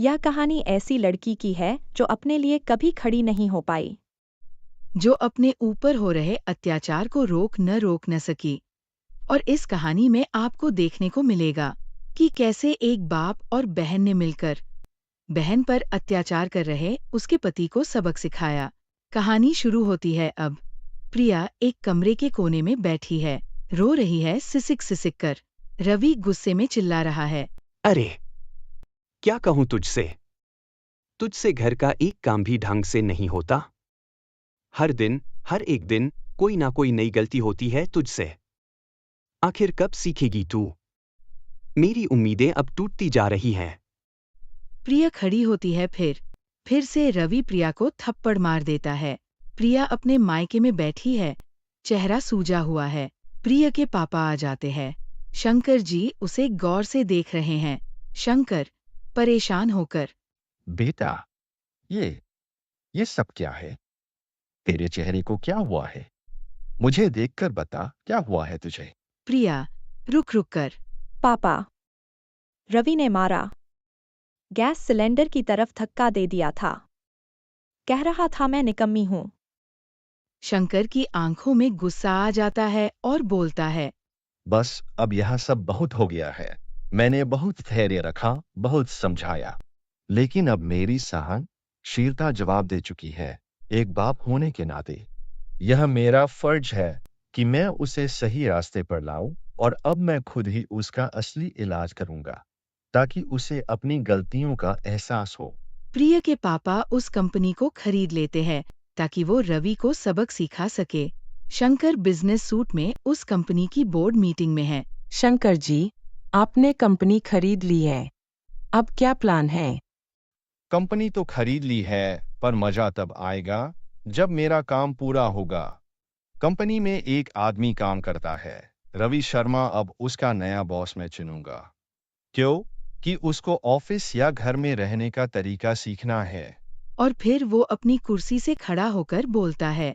यह कहानी ऐसी लड़की की है जो अपने लिए कभी खड़ी नहीं हो पाई, जो अपने ऊपर हो रहे अत्याचार को रोक न सकी। और इस कहानी में आपको देखने को मिलेगा कि कैसे एक बाप और बहन ने मिलकर बहन पर अत्याचार कर रहे उसके पति को सबक सिखाया। कहानी शुरू होती है अब। प्रिया एक कमरे के कोने में बैठी है, रो रही है सिसक सिसक कर। रवि गुस्से में चिल्ला रहा है। अरे क्या कहूं तुझसे? तुझसे घर का एक काम भी ढंग से नहीं होता। हर एक दिन कोई ना कोई नई गलती होती है तुझसे। आखिर कब सीखेगी तू? मेरी उम्मीदें अब टूटती जा रही हैं। प्रिया खड़ी होती है, फिर से रवि प्रिया को थप्पड़ मार देता है। प्रिया अपने मायके में बैठी है, चेहरा सूजा हुआ है। प्रिया के पापा आ जाते हैं। शंकर जी उसे गौर से देख रहे हैं। शंकर परेशान होकर, बेटा, ये सब क्या है? तेरे चेहरे को क्या हुआ है? मुझे देखकर बता, क्या हुआ है तुझे? प्रिया रुक कर, पापा, रवि ने मारा। गैस सिलेंडर की तरफ धक्का दे दिया था। कह रहा था मैं निकम्मी हूं। शंकर की आंखों में गुस्सा आ जाता है और बोलता है। बस अब यह सब बहुत हो गया है। मैंने बहुत धैर्य रखा, बहुत समझाया, लेकिन अब मेरी सहनशीलता जवाब दे चुकी है। एक बाप होने के नाते यह मेरा फर्ज है कि मैं उसे सही रास्ते पर लाऊं, और अब मैं खुद ही उसका असली इलाज करूंगा, ताकि उसे अपनी गलतियों का एहसास हो। प्रिया के पापा उस कंपनी को खरीद लेते हैं ताकि वो रवि को सबक सिखा सके। शंकर बिजनेस सूट में उस कंपनी की बोर्ड मीटिंग में है। शंकर जी, आपने कंपनी खरीद ली है। अब क्या प्लान है? कंपनी तो खरीद ली है, पर मजा तब आएगा जब मेरा काम पूरा होगा। कंपनी में एक आदमी काम करता है, रवि शर्मा। अब उसका नया बॉस मैं चुनूंगा। क्यों? कि उसको ऑफिस या घर में रहने का तरीका सीखना है। और फिर वो अपनी कुर्सी से खड़ा होकर बोलता है।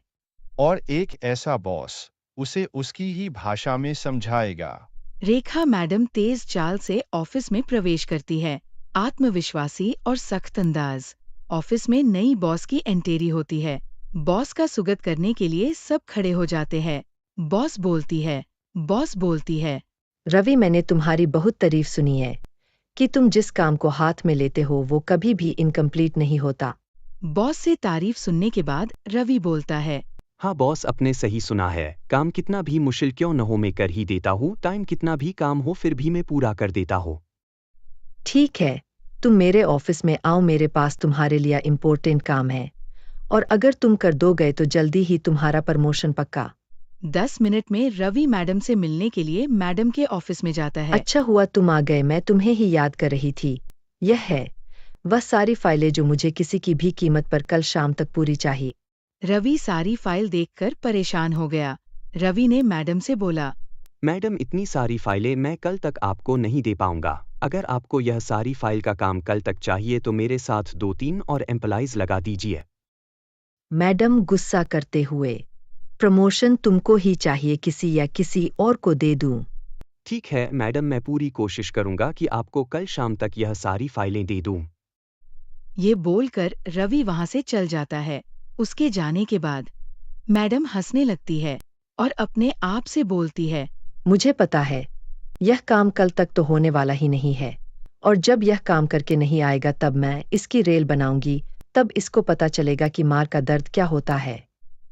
और एक ऐसा बॉस उसे उसकी ही भाषा में समझाएगा। रेखा मैडम तेज चाल से ऑफिस में प्रवेश करती है, आत्मविश्वासी और सख्त अंदाज। ऑफिस में नई बॉस की एंट्री होती है। बॉस का स्वागत करने के लिए सब खड़े हो जाते हैं। बॉस बोलती है। रवि, मैंने तुम्हारी बहुत तारीफ सुनी है कि तुम जिस काम को हाथ में लेते हो वो कभी भी इनकम्प्लीट नहीं होता। बॉस से तारीफ सुनने के बाद रवि बोलता है। हाँ बॉस, अपने सही सुना है। काम कितना भी मुश्किल क्यों न हो मैं कर ही देता हूँ। टाइम कितना भी काम हो फिर भी मैं पूरा कर देता हूँ। ठीक है, तुम मेरे ऑफिस में आओ, मेरे पास तुम्हारे लिए इम्पोर्टेंट काम है, और अगर तुम कर दो गए तो जल्दी ही तुम्हारा प्रमोशन पक्का। 10 मिनट में रवि मैडम से मिलने के लिए मैडम के ऑफिस में जाता है। अच्छा हुआ तुम आ गए, मैं तुम्हें ही याद कर रही थी। यह है वह सारी फाइलें जो मुझे किसी की भी कीमत पर कल शाम तक पूरी चाहिए। रवि सारी फाइल देखकर परेशान हो गया। रवि ने मैडम से बोला। मैडम, इतनी सारी फाइलें मैं कल तक आपको नहीं दे पाऊंगा। अगर आपको यह सारी फाइल का काम कल तक चाहिए तो मेरे साथ 2-3 और एम्प्लॉइज लगा दीजिए। मैडम गुस्सा करते हुए, प्रमोशन तुमको ही चाहिए, किसी या किसी और को दे दूं? ठीक है मैडम, मैं पूरी कोशिश करूंगा कि आपको कल शाम तक यह सारी फाइलें दे दूं। ये बोलकर रवि वहां से चल जाता है। उसके जाने के बाद मैडम हंसने लगती है और अपने आप से बोलती है। मुझे पता है यह काम कल तक तो होने वाला ही नहीं है, और जब यह काम करके नहीं आएगा तब मैं इसकी रेल बनाऊंगी। तब इसको पता चलेगा कि मार का दर्द क्या होता है।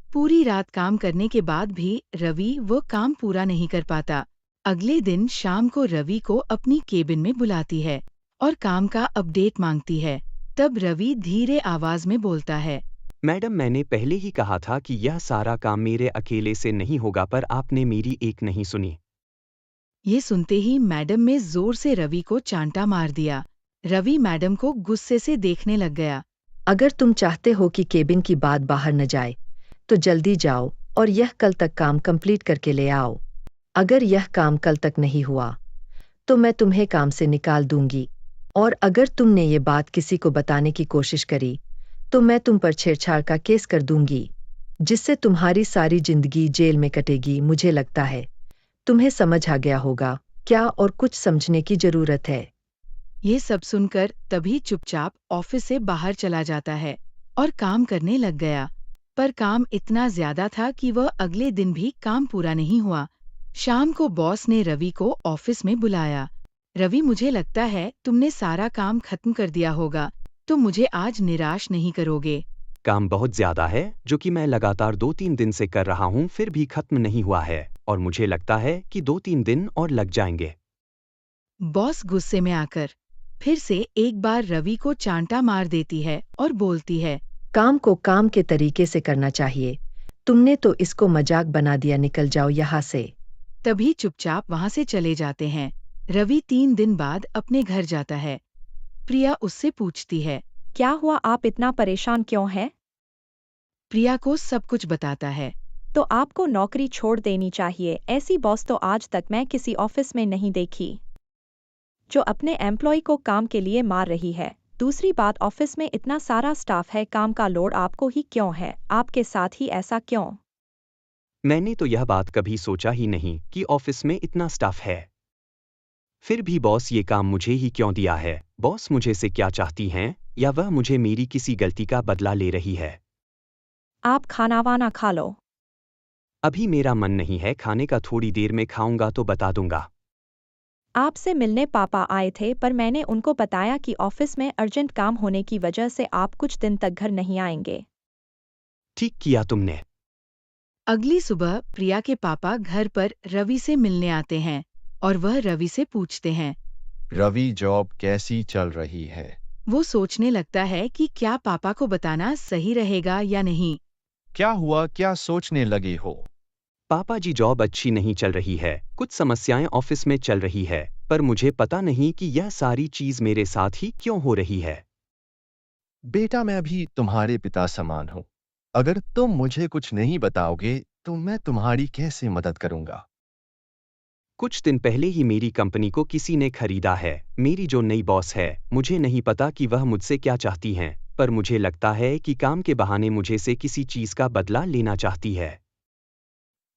पूरी रात काम करने के बाद भी रवि वो काम पूरा नहीं कर पाता। अगले दिन शाम को रवि को अपनी केबिन में बुलाती है और काम का अपडेट मांगती है। तब रवि धीरे आवाज में बोलता है। मैडम, मैंने पहले ही कहा था कि यह सारा काम मेरे अकेले से नहीं होगा, पर आपने मेरी एक नहीं सुनी। ये सुनते ही मैडम में जोर से रवि को चांटा मार दिया। रवि मैडम को गुस्से से देखने लग गया। अगर तुम चाहते हो कि केबिन की बात बाहर न जाए तो जल्दी जाओ और यह कल तक काम कंप्लीट करके ले आओ। अगर यह काम कल तक नहीं हुआ तो मैं तुम्हें काम से निकाल दूंगी, और अगर तुमने ये बात किसी को बताने की कोशिश करी तो मैं तुम पर छेड़छाड़ का केस कर दूंगी, जिससे तुम्हारी सारी जिंदगी जेल में कटेगी। मुझे लगता है तुम्हें समझ आ गया होगा क्या, और कुछ समझने की जरूरत है? ये सब सुनकर तभी चुपचाप ऑफिस से बाहर चला जाता है और काम करने लग गया। पर काम इतना ज्यादा था कि वह अगले दिन भी काम पूरा नहीं हुआ। शाम को बॉस ने रवि को ऑफिस में बुलाया। रवि, मुझे लगता है तुमने सारा काम खत्म कर दिया होगा, तो मुझे आज निराश नहीं करोगे। काम बहुत ज्यादा है जो कि मैं लगातार 2-3 दिन से कर रहा हूँ, फिर भी खत्म नहीं हुआ है और मुझे लगता है कि 2-3 दिन और लग जाएंगे। बॉस गुस्से में आकर फिर से एक बार रवि को चांटा मार देती है और बोलती है, काम को काम के तरीके से करना चाहिए। तुमने तो इसको मजाक बना दिया, निकल जाओ यहाँ से। तभी चुपचाप वहां से चले जाते हैं। रवि 3 दिन बाद अपने घर जाता है। प्रिया उससे पूछती है। क्या हुआ, आप इतना परेशान क्यों हैं? प्रिया को सब कुछ बताता है। तो आपको नौकरी छोड़ देनी चाहिए। ऐसी बॉस तो आज तक मैं किसी ऑफिस में नहीं देखी, जो अपने एम्प्लॉय को काम के लिए मार रही है। दूसरी बात, ऑफिस में इतना सारा स्टाफ है, काम का लोड आपको ही क्यों है? आपके साथ ही ऐसा क्यों? मैंने तो यह बात कभी सोचा ही नहीं कि ऑफिस में इतना स्टाफ है। फिर भी बॉस ये काम मुझे ही क्यों दिया है? बॉस मुझे से क्या चाहती हैं, या वह मुझे मेरी किसी गलती का बदला ले रही है? आप खाना वाना खा लो। अभी मेरा मन नहीं है खाने का, थोड़ी देर में खाऊंगा तो बता दूंगा। आपसे मिलने पापा आए थे, पर मैंने उनको बताया कि ऑफिस में अर्जेंट काम होने की वजह से आप कुछ दिन तक घर नहीं आएंगे। ठीक किया तुमने। अगली सुबह प्रिया के पापा घर पर रवि से मिलने आते हैं और वह रवि से पूछते हैं। रवि, जॉब कैसी चल रही है? वो सोचने लगता है कि क्या पापा को बताना सही रहेगा या नहीं। क्या हुआ, क्या सोचने लगे हो? पापा जी, जॉब अच्छी नहीं चल रही है, कुछ समस्याएं ऑफिस में चल रही है, पर मुझे पता नहीं कि यह सारी चीज मेरे साथ ही क्यों हो रही है। बेटा, मैं भी तुम्हारे पिता समान हूँ। अगर तुम मुझे कुछ नहीं बताओगे तो मैं तुम्हारी कैसे मदद करूंगा? कुछ दिन पहले ही मेरी कंपनी को किसी ने खरीदा है। मेरी जो नई बॉस है, मुझे नहीं पता कि वह मुझसे क्या चाहती हैं, पर मुझे लगता है कि काम के बहाने मुझे से किसी चीज का बदला लेना चाहती है।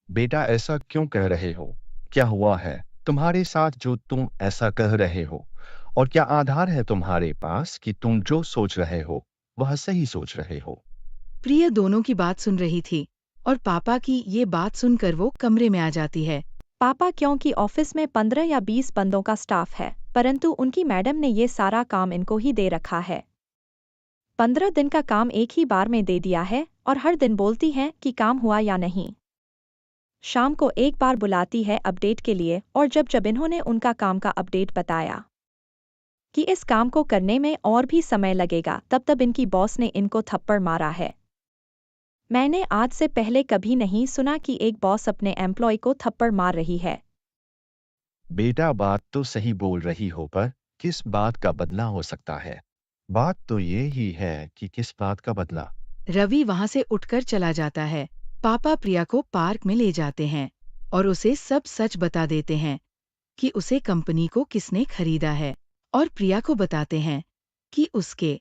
बेटा, ऐसा क्यों कह रहे हो? क्या हुआ है तुम्हारे साथ जो तुम ऐसा कह रहे हो? और क्या आधार है तुम्हारे पास कि तुम जो सोच रहे हो वह सही सोच रहे हो? प्रिया दोनों की बात सुन रही थी और पापा की ये बात सुनकर वो कमरे में आ जाती है। पापा, क्योंकि ऑफिस में 15 या 20 बंदों का स्टाफ है, परंतु उनकी मैडम ने ये सारा काम इनको ही दे रखा है। 15 दिन का काम एक ही बार में दे दिया है और हर दिन बोलती हैं कि काम हुआ या नहीं। शाम को एक बार बुलाती है अपडेट के लिए, और जब जब इन्होंने उनका काम का अपडेट बताया कि इस काम को करने में और भी समय लगेगा, तब तब इनकी बॉस ने इनको थप्पड़ मारा है। मैंने आज से पहले कभी नहीं सुना कि एक बॉस अपने एम्प्लॉय को थप्पड़ मार रही है। बेटा, बात तो सही बोल रही हो, पर किस बात का बदला हो सकता है? बात तो ये ही है कि किस बात का बदला। रवि वहां से उठकर चला जाता है। पापा प्रिया को पार्क में ले जाते हैं और उसे सब सच बता देते हैं कि उसे कंपनी को किसने खरीदा है, और प्रिया को बताते हैं कि उसके